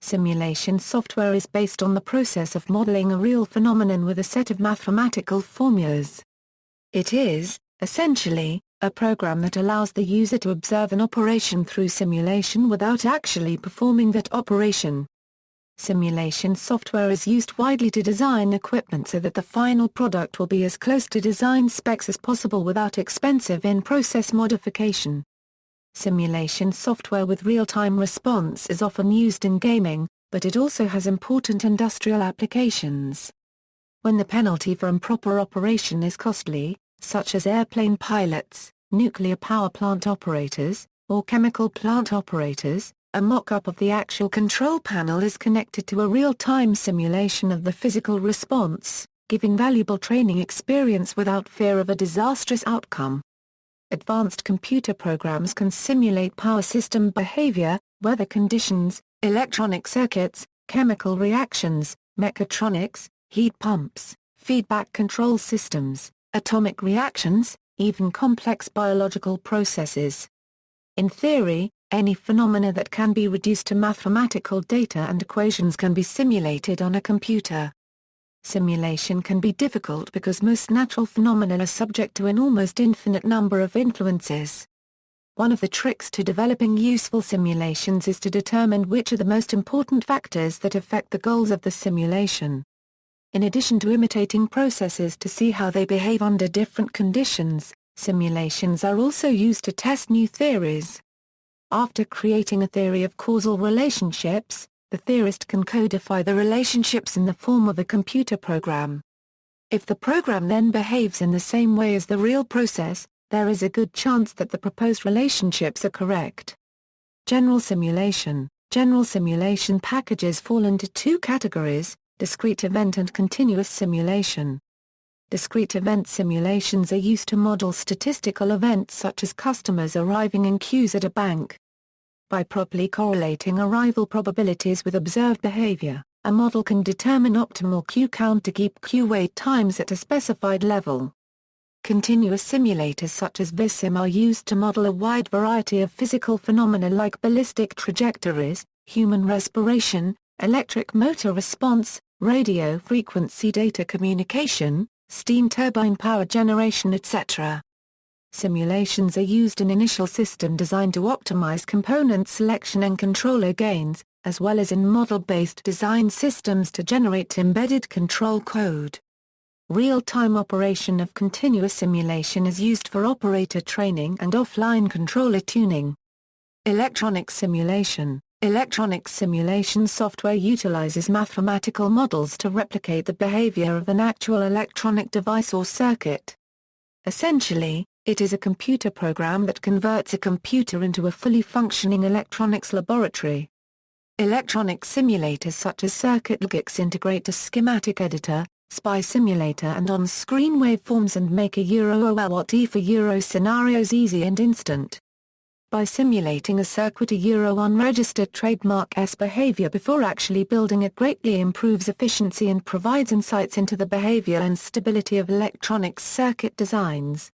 Simulation software is based on the process of modeling a real phenomenon with a set of mathematical formulas. It is, essentially, a program that allows the user to observe an operation through simulation without actually performing that operation. Simulation software is used widely to design equipment so that the final product will be as close to design specs as possible without expensive in-process modification. Simulation software with real-time response is often used in gaming, but it also has important industrial applications. When the penalty for improper operation is costly, such as airplane pilots, nuclear power plant operators, or chemical plant operators, a mock-up of the actual control panel is connected to a real-time simulation of the physical response, giving valuable training experience without fear of a disastrous outcome. Advanced computer programs can simulate power system behavior, weather conditions, electronic circuits, chemical reactions, mechatronics, heat pumps, feedback control systems, atomic reactions, even complex biological processes. In theory, any phenomena that can be reduced to mathematical data and equations can be simulated on a computer. Simulation can be difficult because most natural phenomena are subject to an almost infinite number of influences. One of the tricks to developing useful simulations is to determine which are the most important factors that affect the goals of the simulation. In addition to imitating processes to see how they behave under different conditions, simulations are also used to test new theories. After creating a theory of causal relationships, the theorist can codify the relationships in the form of a computer program. If the program then behaves in the same way as the real process, there is a good chance that the proposed relationships are correct. General simulation. General simulation packages fall into two categories: discrete event and continuous simulation. Discrete event simulations are used to model statistical events such as customers arriving in queues at a bank. By properly correlating arrival probabilities with observed behavior, a model can determine optimal queue count to keep queue wait times at a specified level. Continuous simulators such as VisSim are used to model a wide variety of physical phenomena like ballistic trajectories, human respiration, electric motor response, radio frequency data communication, steam turbine power generation, etc. Simulations are used in initial system design to optimize component selection and controller gains, as well as in model-based design systems to generate embedded control code. Real-time operation of continuous simulation is used for operator training and offline controller tuning. Electronic simulation. Electronic simulation software utilizes mathematical models to replicate the behavior of an actual electronic device or circuit. Essentially, it is a computer program that converts a computer into a fully functioning electronics laboratory. Electronic simulators such as circuit logics integrate a schematic editor, SPI simulator and on-screen waveforms and make a Euro-OLWT for Euro scenarios easy and instant. By simulating a circuit, a Euro unregistered trademark S behavior before actually building it greatly improves efficiency and provides insights into the behavior and stability of electronics circuit designs.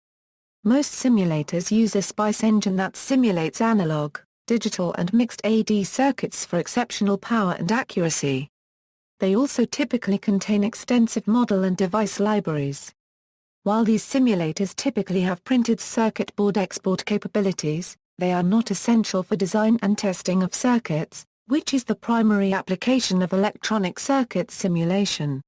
Most simulators use a SPICE engine that simulates analog, digital and mixed AD circuits for exceptional power and accuracy. They also typically contain extensive model and device libraries. While these simulators typically have printed circuit board export capabilities, they are not essential for design and testing of circuits, which is the primary application of electronic circuit simulation.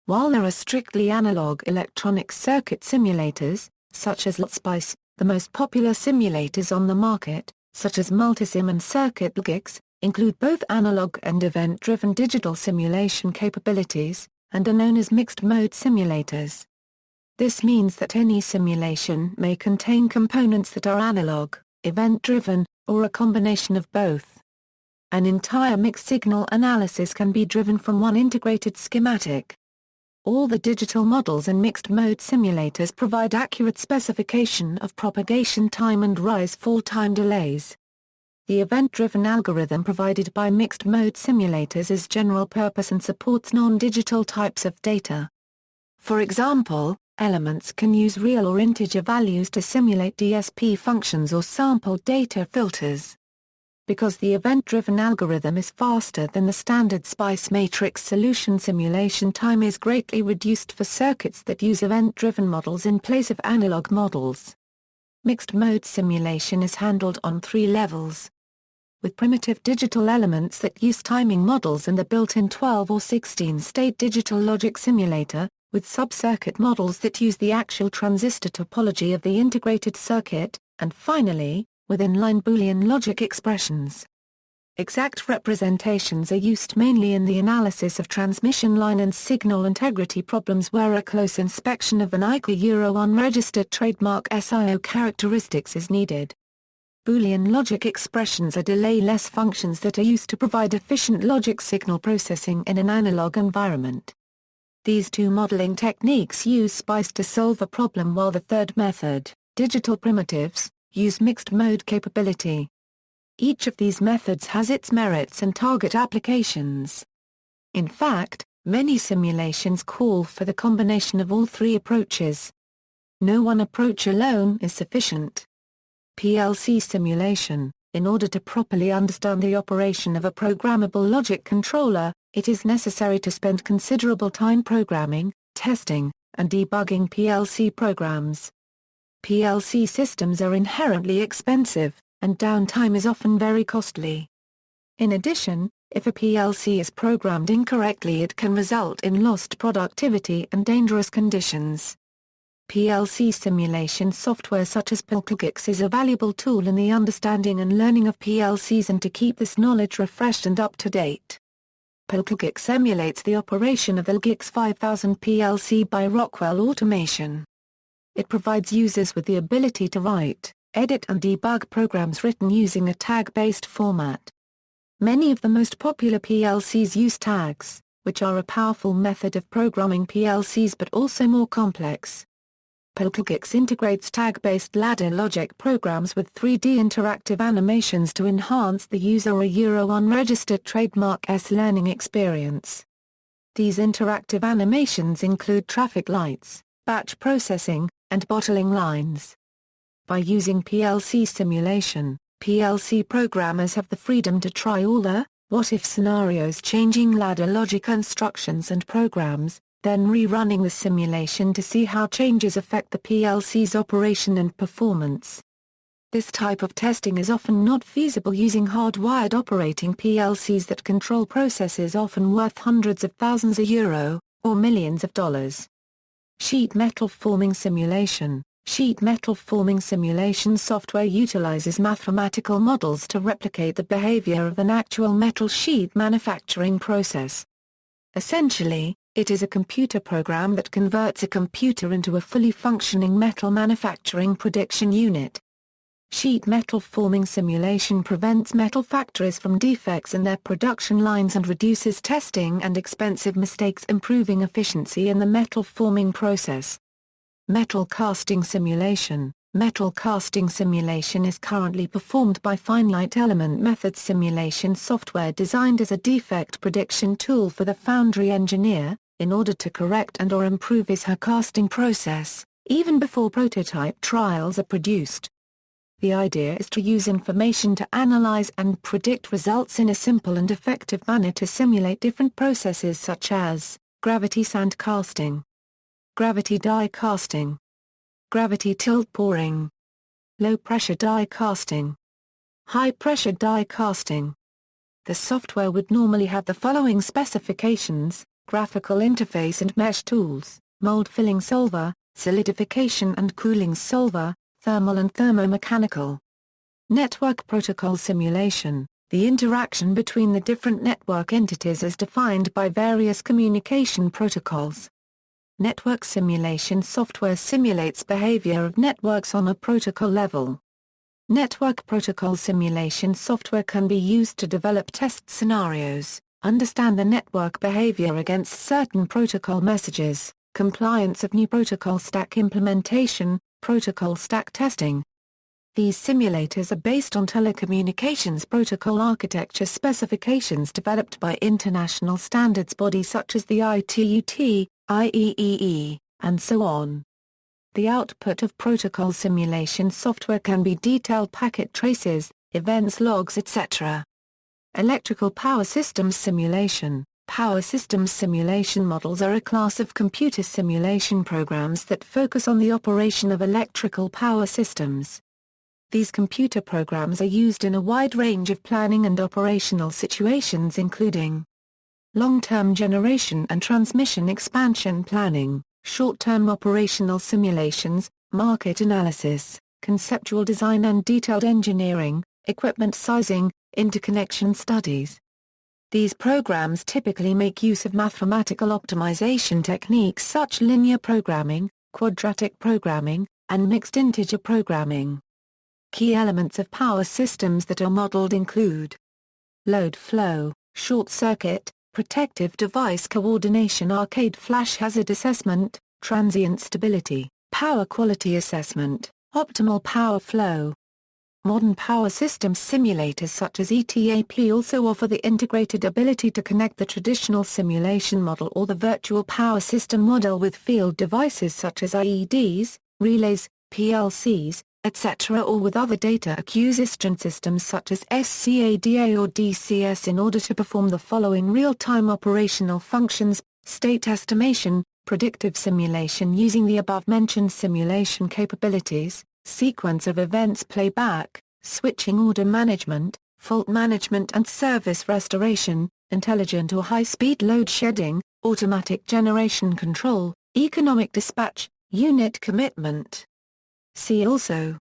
While there are strictly analog electronic circuit simulators, such as SPICE, the most popular simulators on the market, such as Multisim and Circuit Logics, include both analog and event-driven digital simulation capabilities, and are known as mixed-mode simulators. This means that any simulation may contain components that are analog, event-driven, or a combination of both. An entire mixed-signal analysis can be driven from one integrated schematic. All the digital models and mixed-mode simulators provide accurate specification of propagation time and rise-fall time delays. The event-driven algorithm provided by mixed-mode simulators is general-purpose and supports non-digital types of data. For example, elements can use real or integer values to simulate DSP functions or sample data filters. Because the event-driven algorithm is faster than the standard SPICE matrix solution, simulation time is greatly reduced for circuits that use event-driven models in place of analog models. Mixed-mode simulation is handled on 3 levels. With primitive digital elements that use timing models and the built-in 12 or 16-state digital logic simulator, with sub-circuit models that use the actual transistor topology of the integrated circuit, and finally, with inline Boolean logic expressions. Exact representations are used mainly in the analysis of transmission line and signal integrity problems where a close inspection of an unregistered trademark SIO characteristics is needed. Boolean logic expressions are delay-less functions that are used to provide efficient logic signal processing in an analog environment. These two modeling techniques use SPICE to solve a problem, while the third method, digital primitives, use mixed-mode capability. Each of these methods has its merits and target applications. In fact, many simulations call for the combination of all 3 approaches. No one approach alone is sufficient. PLC simulation. In order to properly understand the operation of a programmable logic controller, it is necessary to spend considerable time programming, testing, and debugging PLC programs. PLC systems are inherently expensive, and downtime is often very costly. In addition, if a PLC is programmed incorrectly, it can result in lost productivity and dangerous conditions. PLC simulation software such as Plc is a valuable tool in the understanding and learning of PLCs and to keep this knowledge refreshed and up to date. Plc emulates the operation of the LGX 5000 PLC by Rockwell Automation. It provides users with the ability to write, edit and debug programs written using a tag-based format. Many of the most popular PLCs use tags, which are a powerful method of programming PLCs but also more complex. Plc integrates tag-based ladder logic programs with 3D interactive animations to enhance the user unregistered trademark learning experience. These interactive animations include traffic lights, batch processing, and bottling lines. By using PLC simulation, PLC programmers have the freedom to try all the what-if scenarios, changing ladder logic instructions and programs, then rerunning the simulation to see how changes affect the PLC's operation and performance. This type of testing is often not feasible using hardwired operating PLCs that control processes often worth hundreds of thousands of euro, or millions of dollars. Sheet metal forming simulation. Sheet metal forming simulation software utilizes mathematical models to replicate the behavior of an actual metal sheet manufacturing process. Essentially, it is a computer program that converts a computer into a fully functioning metal manufacturing prediction unit. Sheet metal forming simulation prevents metal factories from defects in their production lines and reduces testing and expensive mistakes, improving efficiency in the metal forming process. Metal casting simulation. Metal casting simulation is currently performed by finite element method simulation software designed as a defect prediction tool for the foundry engineer, in order to correct and/or improve her casting process, even before prototype trials are produced. The idea is to use information to analyze and predict results in a simple and effective manner to simulate different processes such as gravity sand casting, gravity die casting, gravity tilt pouring, low-pressure die casting, high-pressure die casting. The software would normally have the following specifications: graphical interface and mesh tools, mold filling solver, solidification and cooling solver, thermal and thermomechanical. Network protocol simulation. The interaction between the different network entities is defined by various communication protocols. Network simulation software simulates behavior of networks on a protocol level. Network protocol simulation software can be used to develop test scenarios, understand the network behavior against certain protocol messages, compliance of new protocol stack implementation, protocol stack testing. These simulators are based on telecommunications protocol architecture specifications developed by international standards bodies such as the ITU-T, IEEE, and so on. The output of protocol simulation software can be detailed packet traces, events logs etc. Electrical power systems simulation. Power systems simulation models are a class of computer simulation programs that focus on the operation of electrical power systems. These computer programs are used in a wide range of planning and operational situations including long-term generation and transmission expansion planning, short-term operational simulations, market analysis, conceptual design and detailed engineering, equipment sizing, interconnection studies. These programs typically make use of mathematical optimization techniques such as linear programming, quadratic programming, and mixed integer programming. Key elements of power systems that are modeled include load flow, short circuit, protective device coordination, arcade flash hazard assessment, transient stability, power quality assessment, optimal power flow. Modern power systems simulators such as ETAP also offer the integrated ability to connect the traditional simulation model or the virtual power system model with field devices such as IEDs, relays, PLCs, etc. or with other data acquisition systems such as SCADA or DCS in order to perform the following real-time operational functions: state estimation, predictive simulation using the above-mentioned simulation capabilities, sequence of events playback, switching order management, fault management and service restoration, intelligent or high-speed load shedding, automatic generation control, economic dispatch, unit commitment. See also: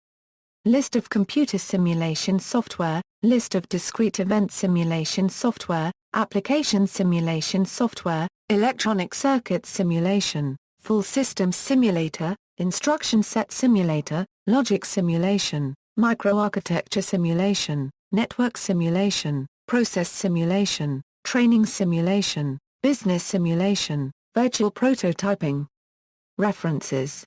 List of computer simulation software, List of discrete event simulation software, application simulation software, electronic circuit simulation, full system simulator, instruction set simulator, logic simulation, microarchitecture simulation, network simulation, process simulation, training simulation, business simulation, virtual prototyping. References